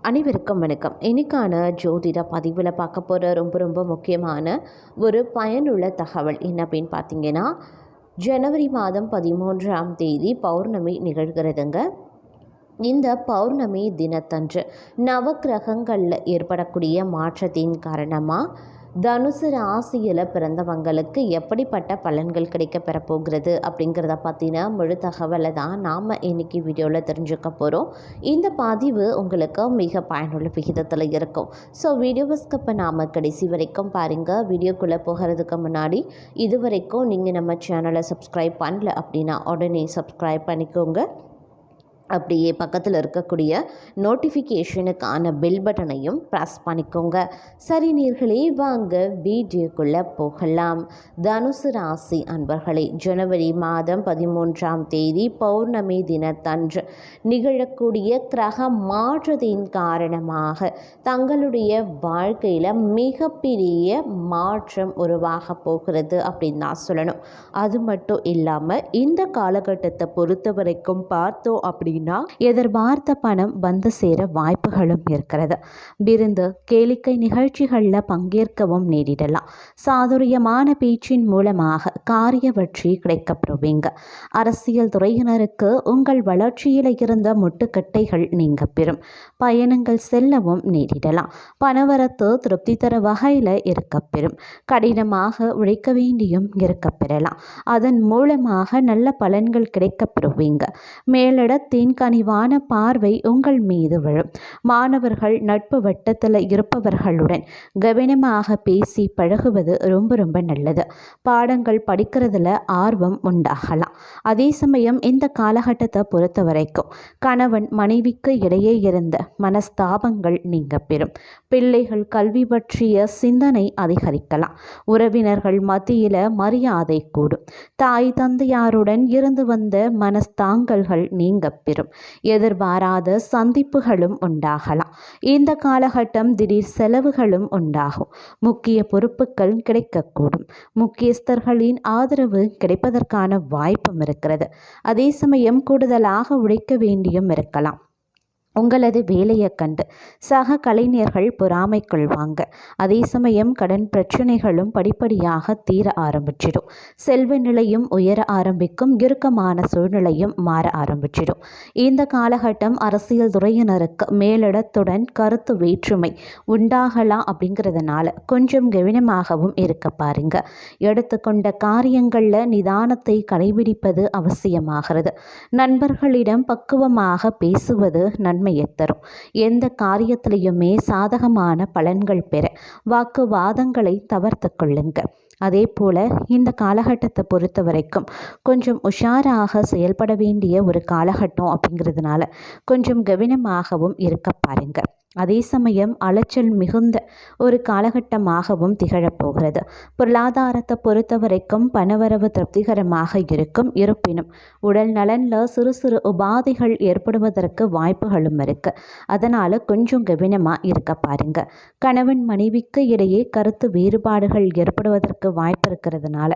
அனைவருக்கும் வணக்கம். இன்னைக்கான ஜோதிட பதிவில் பார்க்க போகிற ரொம்ப முக்கியமான ஒரு பயனுள்ள தகவல் என்ன அப்படின்னு பார்த்தீங்கன்னா, ஜனவரி மாதம் 13ஆம் தேதி பௌர்ணமி நிகழ்கிறதுங்க. இந்த பௌர்ணமி தினத்தன்று நவக்கிரகங்களில் ஏற்படக்கூடிய மாற்றத்தின் காரணமாக தனுசு ராசியில் பிறந்தவங்களுக்கு எப்படிப்பட்ட பலன்கள் கிடைக்க பெறப்போகிறது அப்படிங்கிறத பற்றின முழு தகவலை தான் நாம் இன்றைக்கி வீடியோவில் தெரிஞ்சுக்க போகிறோம். இந்த பதிவு உங்களுக்கு மிக பயனுள்ள விகிதத்தில் இருக்கும். ஸோ வீடியோவை ஸ்கிப் பண்ணாமல் கடைசி வரைக்கும் பாருங்கள். வீடியோக்குள்ளே போகிறதுக்கு முன்னாடி இது வரைக்கும் நீங்கள் நம்ம சேனலை சப்ஸ்கிரைப் பண்ணல அப்படின்னா உடனே சப்ஸ்கிரைப் பண்ணிக்கோங்க. அப்படியே பக்கத்தில் இருக்கக்கூடிய நோட்டிஃபிகேஷனுக்கான பெல் பட்டனையும் ப்ரெஸ் பண்ணிக்கோங்க. சரி நேயர்களே, வாங்க வீடியோக்குள்ளே போகலாம். தனுசு ராசி அன்பர்களே, ஜனவரி மாதம் 13ஆம் தேதி பௌர்ணமி தினத்தன்று நிகழக்கூடிய கிரக மாற்றத்தின் காரணமாக தங்களுடைய வாழ்க்கையில் மிகப்பெரிய மாற்றம் உருவாக போகிறது அப்படின்னு தான் சொல்லணும். அது மட்டும் இல்லாமல் இந்த காலகட்டத்தை பொறுத்த வரைக்கும் பார்த்தோம் அப்படி எதிர்பார்த்த பணம் வந்து சேர வாய்ப்புகளும் இருக்கிறது. விருந்து கேளிக்கை நிகழ்ச்சிகளில் பங்கேற்கவும் நேரிடலாம். சாதுரியமான பேச்சின் மூலமாக காரிய வெற்றி கிடைக்கப்பெறுவீங்க. அரசியல் துறையினருக்கு உங்கள் வளர்ச்சியில் இருந்த முட்டுக்கட்டைகள் நீங்க பெறும். பயணங்கள் செல்லவும் நேரிடலாம். பணவரத்து திருப்தி தர வகையில் இருக்கப்பெறும். கடினமாக உழைக்க வேண்டியும் இருக்கப்பெறலாம். அதன் மூலமாக நல்ல பலன்கள் கிடைக்கப்பெறுவீங்க. மேலிடத்தின் கனிவான பார்வை உங்கள் மீது விழும். மாணவர்கள் நட்பு வட்டத்தில் இருப்பவர்களுடன் கவனமாக பேசி பழகுவது ரொம்ப நல்லது. பாடங்கள் படிக்கிறதுல ஆர்வம் உண்டாகலாம். அதே சமயம் இந்த காலகட்டத்தை பொறுத்த வரைக்கும் கணவன் மனைவிக்கு இடையே இருந்த மனஸ்தாபங்கள் நீங்க பெறும். பிள்ளைகள் கல்வி பற்றிய சிந்தனை அதிகரிக்கலாம். உறவினர்கள் மத்தியில் மரியாதை கூடும். தாய் தந்தையாருடன் இருந்து வந்த மனஸ்தாங்கல்கள் நீங்க பெறும். எதிர்பாராத சந்திப்புகளும் உண்டாகலாம். இந்த காலகட்டம் திடீர் செலவுகளும் உண்டாகும். முக்கிய பொறுப்புகள் கிடைக்கக்கூடும். முக்கியஸ்தர்களின் ஆதரவு கிடைப்பதற்கான வாய்ப்பும் இருக்கிறது. அதே சமயம் கூடுதலாக உழைக்க வேண்டியும் இருக்கலாம். உங்களது வேலையை கண்டு சக கலைஞர்கள் பொறாமை கொள்வாங்க. அதே சமயம் கடன் பிரச்சனைகளும் படிப்படியாக தீர ஆரம்பிச்சிடும். செல்வ நிலையும் உயர ஆரம்பிக்கும். இறுக்கமான சூழ்நிலையும் மாற ஆரம்பிச்சிடும். இந்த காலகட்டம் அரசியல் துறையினருக்கு மேலிடத்துடன் கருத்து வேற்றுமை உண்டாகலாம். அப்படிங்கிறதுனால கொஞ்சம் கவனமாகவும் இருக்க பாருங்க. எடுத்துக்கொண்ட காரியங்களில் நிதானத்தை கடைபிடிப்பது அவசியமாகிறது. நண்பர்களிடம் பக்குவமாக பேசுவது நன்மை தரும். எந்த காரியத்திலையுமே சாதகமான பலன்கள் பெற வாக்குவாதங்களை தவிர்த்து கொள்ளுங்க. அதே போல் இந்த காலகட்டத்தை பொறுத்த வரைக்கும் கொஞ்சம் உஷாராக செயல்பட வேண்டிய ஒரு காலகட்டம் அப்படிங்கிறதுனால கொஞ்சம் கவனமாகவும் இருக்க பாருங்க. அதே சமயம் அலைச்சல் மிகுந்த ஒரு காலகட்டமாகவும் திகழப்போகிறது. பொருளாதாரத்தை பொறுத்த வரைக்கும் பணவரவு திருப்திகரமாக இருக்கும். இருப்பினும் உடல் நலனில் சிறு உபாதைகள் ஏற்படுவதற்கு வாய்ப்புகளும் இருக்கு. அதனால கொஞ்சம் கவனமாக இருக்க பாருங்க. கணவன் மனைவிக்கு இடையே கருத்து வேறுபாடுகள் ஏற்படுவதற்கு வாய்ப்பு இருக்கிறதுனால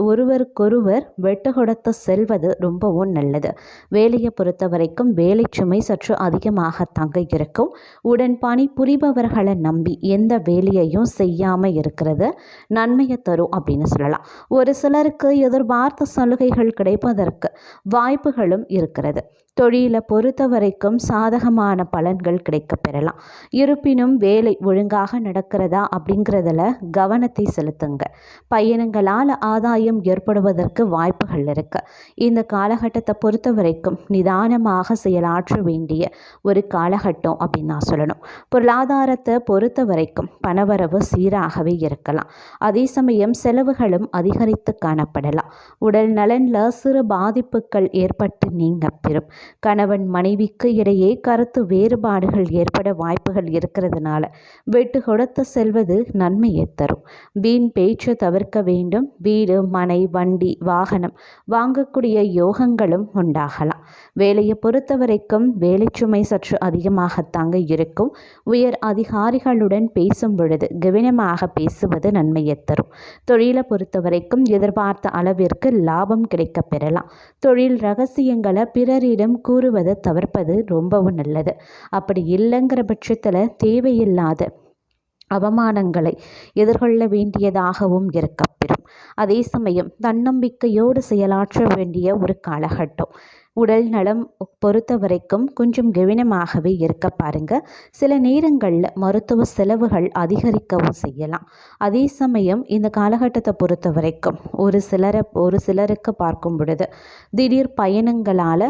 ஒருவருக்கொருவர் வெட்டு கொடுத்து செல்வது ரொம்பவும் நல்லது. வேலையை பொறுத்த வரைக்கும் வேலை சுமை சற்று அதிகமாக தங்க இருக்கும். உடன் பணி புரிபவர்களை நம்பி எந்த வேலையையும் செய்யாம இருக்கிறது நன்மையை தரும் அப்படின்னு சொல்லலாம். ஒரு சிலருக்கு எதிர்பார்த்த சலுகைகள் கிடைப்பதற்கு வாய்ப்புகளும் இருக்கிறது. தொழிலை பொறுத்த வரைக்கும் சாதகமான பலன்கள் கிடைக்க பெறலாம். இருப்பினும் வேலை ஒழுங்காக நடக்கிறதா அப்படிங்கிறதுல கவனத்தை செலுத்துங்க. பயணங்களால் ஆதாயம் ஏற்படுவதற்கு வாய்ப்புகள் இருக்கு. இந்த காலகட்டத்தை பொறுத்த வரைக்கும் நிதானமாக செயலாற்ற வேண்டிய ஒரு காலகட்டம் அப்படின்னு நான் சொல்லணும். பொருளாதாரத்தை பொறுத்த வரைக்கும் பணவரவு சீராகவே இருக்கலாம். அதே சமயம் செலவுகளும் அதிகரித்து காணப்படலாம். உடல் நலனில் சிறு பாதிப்புகள் ஏற்பட்டு நீங்க பெறும். கணவன் மனைவிக்கு இடையே கருத்து வேறுபாடுகள் ஏற்பட வாய்ப்புகள் இருக்கிறதுனால வெட்டு கொடுத்து செல்வது நன்மையை தரும். வீண் பேச்சு தவிர்க்க வேண்டும். வீடு மனை வண்டி வாகனம் வாங்கக்கூடிய யோகங்களும் உண்டாகலாம். வேலையை பொறுத்த வரைக்கும் வேலை சுமை சற்று அதிகமாகத்தாங்க இருக்கும். உயர் அதிகாரிகளுடன் பேசும் பொழுது கவனமாக பேசுவது நன்மையை தரும். தொழிலை பொறுத்த வரைக்கும் எதிர்பார்த்த அளவிற்கு லாபம் கிடைக்க பெறலாம். தொழில் ரகசியங்களை பிறரிடம் எதையும் கூறுவதை தவிர்ப்பது ரொம்பவும் நல்லது. அப்படி இல்லைங்கிற பட்சத்தில் தேவையில்லாத அவமானங்களை எதிர்கொள்ள வேண்டியதாகவும் இருக்கப்பெறும். அதே சமயம் தன்னம்பிக்கையோடு செயலாற்ற வேண்டிய ஒரு காலகட்டம். உடல் நலம் பொறுத்த வரைக்கும் கொஞ்சம் கவனமாகவே இருக்க பாருங்க. சில நேரங்களில் மருத்துவ செலவுகள் அதிகரிக்கவும் செய்யலாம். அதே சமயம் இந்த காலகட்டத்தை பொறுத்த வரைக்கும் ஒரு சிலருக்கு பார்க்கும் பொழுது திடீர் பயணங்களால்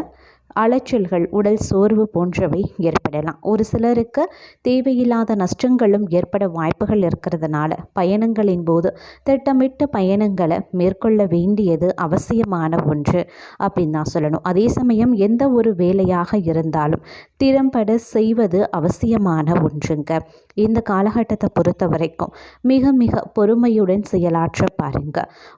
அலைச்சல்கள், உடல் சோர்வு போன்றவை ஏற்படலாம். ஒரு சிலருக்கு தேவையில்லாத நஷ்டங்களும் ஏற்பட வாய்ப்புகள் இருக்கிறதுனால பயணங்களின் போது திட்டமிட்ட பயணங்களை மேற்கொள்ள வேண்டியது அவசியமான ஒன்று அப்படின்னு தான் சொல்லணும். அதே சமயம் எந்த ஒரு வேலையாக இருந்தாலும் திறம்பட செய்வது அவசியமான ஒன்றுங்க. இந்த காலகட்டத்தை பொறுத்த வரைக்கும் மிக மிக பொறுமையுடன் செயலாற்ற பாருங்க.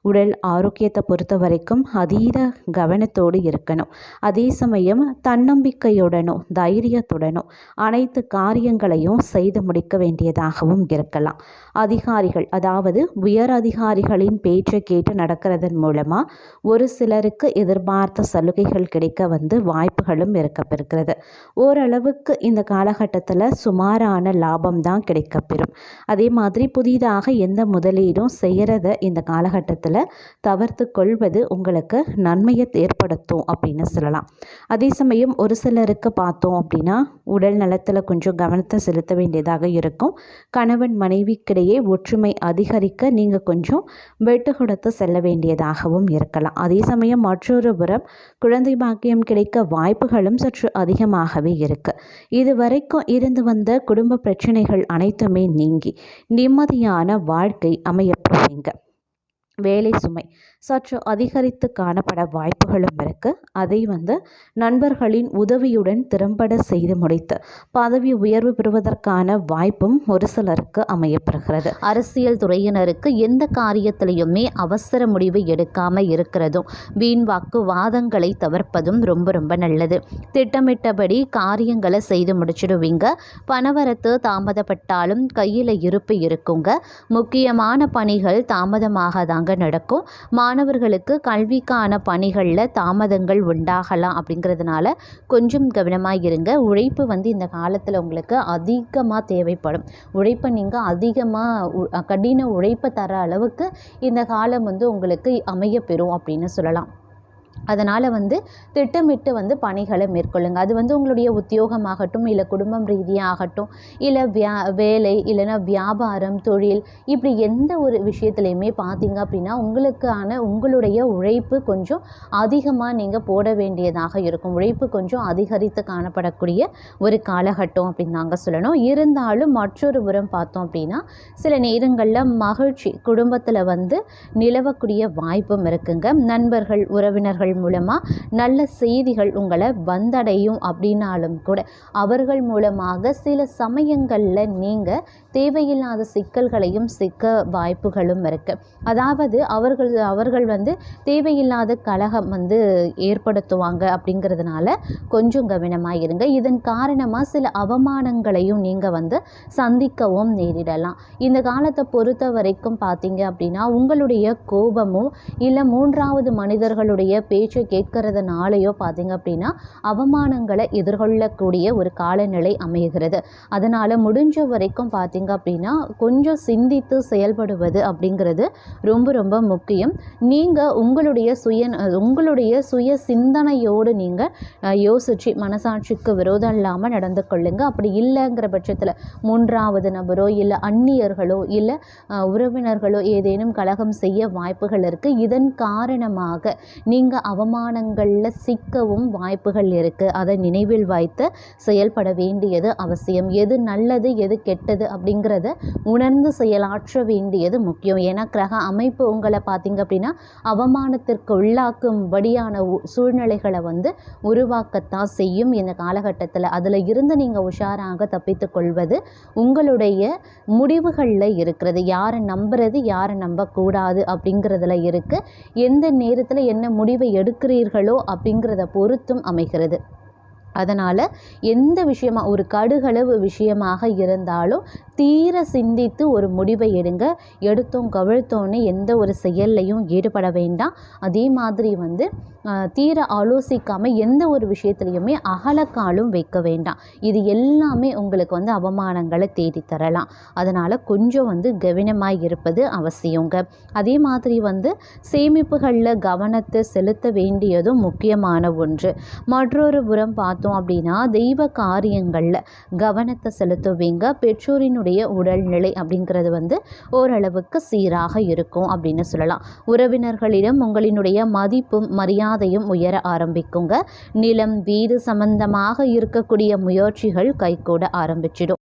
உடல் ஆரோக்கியத்தை பொறுத்த வரைக்கும் அதீத கவனத்தோடு இருக்கணும். அதே சமயம் தன்னம்பிக்கையுடனும் தைரியத்துடனும் அனைத்து காரியங்களையும் செய்து முடிக்க வேண்டியதாகவும் இருக்கலாம். அதிகாரிகள், அதாவது உயர் அதிகாரிகளின் பேச்சை கேட்டு நடக்கிறதன் மூலமாக ஒரு சிலருக்கு எதிர்பார்த்த சலுகைகள் கிடைக்க வாய்ப்புகளும் இருக்கப்பெறுகிறது. ஓரளவுக்கு இந்த காலகட்டத்தில் சுமாரான லாபம் தான் கிடைக்கப்பெறும். அதே மாதிரி புதிதாக எந்த முதலீடும் செய்கிறத இந்த காலகட்டத்தில் தவிர்த்து கொள்வது உங்களுக்கு நன்மையை ஏற்படுத்தும் அப்படின்னு சொல்லலாம். அதே சமயம் ஒரு சிலருக்கு பார்த்தோம் அப்படின்னா உடல் நலத்தில் கொஞ்சம் கவனத்தை செலுத்த வேண்டியதாக இருக்கும். கணவன் மனைவிக்கிடையே ஒற்றுமை அதிகரிக்க நீங்கள் கொஞ்சம் வெட்டு கொடுத்து செல்ல வேண்டியதாகவும் இருக்கலாம். அதே சமயம் மற்றொரு புறம் குழந்தை பாக்கியம் கிடைக்க வாய்ப்புகளும் சற்று அதிகமாகவே இருக்கு. இதுவரைக்கும் இருந்து வந்த குடும்ப பிரச்சனைகள் அனைத்துமே நீங்கி நிம்மதியான வாழ்க்கை அமையப்படுவீங்க. வேலை சுமை சற்று அதிகரித்து காணப்பட வாய்ப்புகளும் இருக்கு. அதை நண்பர்களின் உதவியுடன் திறம்பட செய்து முடித்து பதவி உயர்வு பெறுவதற்கான வாய்ப்பும் ஒரு சிலருக்கு அமையப்படுகிறது. அரசியல் துறையினருக்கு எந்த காரியத்திலையுமே அவசர முடிவு எடுக்காம இருக்கிறதும் வீண் வாக்குவாதங்களை தவிர்ப்பதும் ரொம்ப ரொம்ப நல்லது. திட்டமிட்டபடி காரியங்களை செய்து முடிச்சிடுவீங்க. பணவரத்து தாமதப்பட்டாலும் கையில் இருப்பு இருக்குங்க. முக்கியமான பணிகள் தாமதமாக தாங்க நடக்கும். மாணவர்களுக்கு கல்விக்கான பணிகளில் தாமதங்கள் உண்டாகலாம். அப்படிங்கிறதுனால கொஞ்சம் கவனமாக இருங்க. உழைப்பு இந்த காலத்தில் உங்களுக்கு அதிகமாக தேவைப்படும். உழைப்பை நீங்கள் அதிகமாக கடின உழைப்பை தர அளவுக்கு இந்த காலம் உங்களுக்கு அமையப்பெறும் அப்படின்னு சொல்லலாம். அதனால் திட்டமிட்டு பணிகளை மேற்கொள்ளுங்கள். அது உங்களுடைய உத்தியோகமாகட்டும், இல்லை குடும்பம் ரீதியாகட்டும், இல்லை வேலை, இல்லைன்னா வியாபாரம், தொழில், இப்படி எந்த ஒரு விஷயத்துலையுமே பார்த்தீங்க அப்படின்னா உங்களுடைய உழைப்பு கொஞ்சம் அதிகமாக நீங்கள் போட வேண்டியதாக இருக்கும். உழைப்பு கொஞ்சம் அதிகரித்து காணப்படக்கூடிய ஒரு காலகட்டம் அப்படின்னு நாங்கள் சொல்லணும். இருந்தாலும் மற்றொரு புறம் பார்த்தோம் அப்படின்னா சில நேரங்களில் மகிழ்ச்சி குடும்பத்தில் நிலவக்கூடிய வாய்ப்பும் இருக்குங்க. நண்பர்கள், உறவினர்கள் மூலமாக நல்ல செய்திகள் உங்களை வந்தடையும். அப்படின்னாலும் கூட அவர்கள் மூலமாக சில சமயங்களில் நீங்கள் தேவையில்லாத சிக்கல்களையும் சிக்க வாய்ப்புகளும் இருக்குது. அதாவது அவர்கள் தேவையில்லாத கலகம் ஏற்படுத்துவாங்க. அப்படிங்கிறதுனால கொஞ்சம் கவனமாக இருங்க. இதன் காரணமாக சில அவமானங்களையும் நீங்கள் சந்திக்கவும் நேரிடலாம். இந்த காலத்தை பொறுத்த வரைக்கும் பார்த்தீங்க அப்படின்னா உங்களுடைய கோபமோ இல்லை மூன்றாவது மனிதர்களுடைய பேச்சை கேட்கறதுனாலையோ பார்த்தீங்க அப்படின்னா அவமானங்களை எதிர்கொள்ளக்கூடிய ஒரு காலநிலை அமைகிறது. அதனால் முடிஞ்ச வரைக்கும் பார்த்தீங்க அப்படின்னா கொஞ்சம் சிந்தித்து செயல்படுவது அப்படிங்கிறது ரொம்ப ரொம்ப முக்கியம். நீங்கள் உங்களுடைய சுய சிந்தனையோடு நீங்கள் யோசித்து மனசாட்சிக்கு விரோதம் இல்லாமல் நடந்து கொள்ளுங்க. அப்படி இல்லைங்கிற பட்சத்தில் மூன்றாவது நபரோ இல்லை அந்நியர்களோ இல்லை உறவினர்களோ ஏதேனும் கலகம் செய்ய வாய்ப்புகள் இருக்குது. இதன் காரணமாக நீங்கள் அவமானங்களில் சிக்கவும் வாய்ப்புகள் இருக்குது. அதை நினைவில் வைத்து செயல்பட வேண்டியது அவசியம். எது நல்லது எது கெட்டது அப்படிங்கிறத உணர்ந்து செயலாற்ற வேண்டியது முக்கியம். ஏன்னா கிரக அமைப்பு உங்களை பார்த்தீங்க அப்படின்னா அவமானத்திற்கு உள்ளாக்கும்படியான சூழ்நிலைகளை உருவாக்கத்தான் செய்யும் இந்த காலகட்டத்தில். அதில் இருந்து நீங்கள் உஷாராக தப்பித்து கொள்வது உங்களுடைய முடிவுகளில் இருக்கிறது. யாரை நம்புறது யாரை நம்பக்கூடாது அப்படிங்கிறதுல இருக்குது. எந்த நேரத்தில் என்ன முடிவை எடுக்கிறீர்களோ அப்படிங்கிறத பொறுத்தும் அமைகிறது. அதனால் எந்த விஷயமா ஒரு கடுகளவு விஷயமாக இருந்தாலும் தீர சிந்தித்து ஒரு முடிவை எடுங்க. எடுத்தோம் கவிழ்த்தோன்னு எந்த ஒரு செயல்லையும் ஈடுபட வேண்டாம். அதே மாதிரி தீர ஆலோசிக்காமல் எந்த ஒரு விஷயத்துலையுமே அகலக்காலும் வைக்க வேண்டாம். இது எல்லாமே உங்களுக்கு அவமானங்களை தேடித்தரலாம். அதனால் கொஞ்சம் கவனமாக இருப்பது அவசியங்க. அதே மாதிரி சேமிப்புகளில் கவனத்தை செலுத்த வேண்டியதும் முக்கியமான ஒன்று. மற்றொரு புறம் பார்த்தோம் அப்படின்னா தெய்வ காரியங்களில் கவனத்தை செலுத்துவீங்க. பெற்றோரினுடைய உடல்நிலை அப்படிங்கிறது ஓரளவுக்கு சீராக இருக்கும் அப்படின்னு சொல்லலாம். உறவினர்களிடம் உங்களினுடைய மதிப்பும் மரியாதையும் உயர ஆரம்பிக்குங்க. நிலம் வீடு சம்பந்தமாக இருக்கக்கூடிய முயற்சிகள் கைகூட ஆரம்பிச்சிடும்.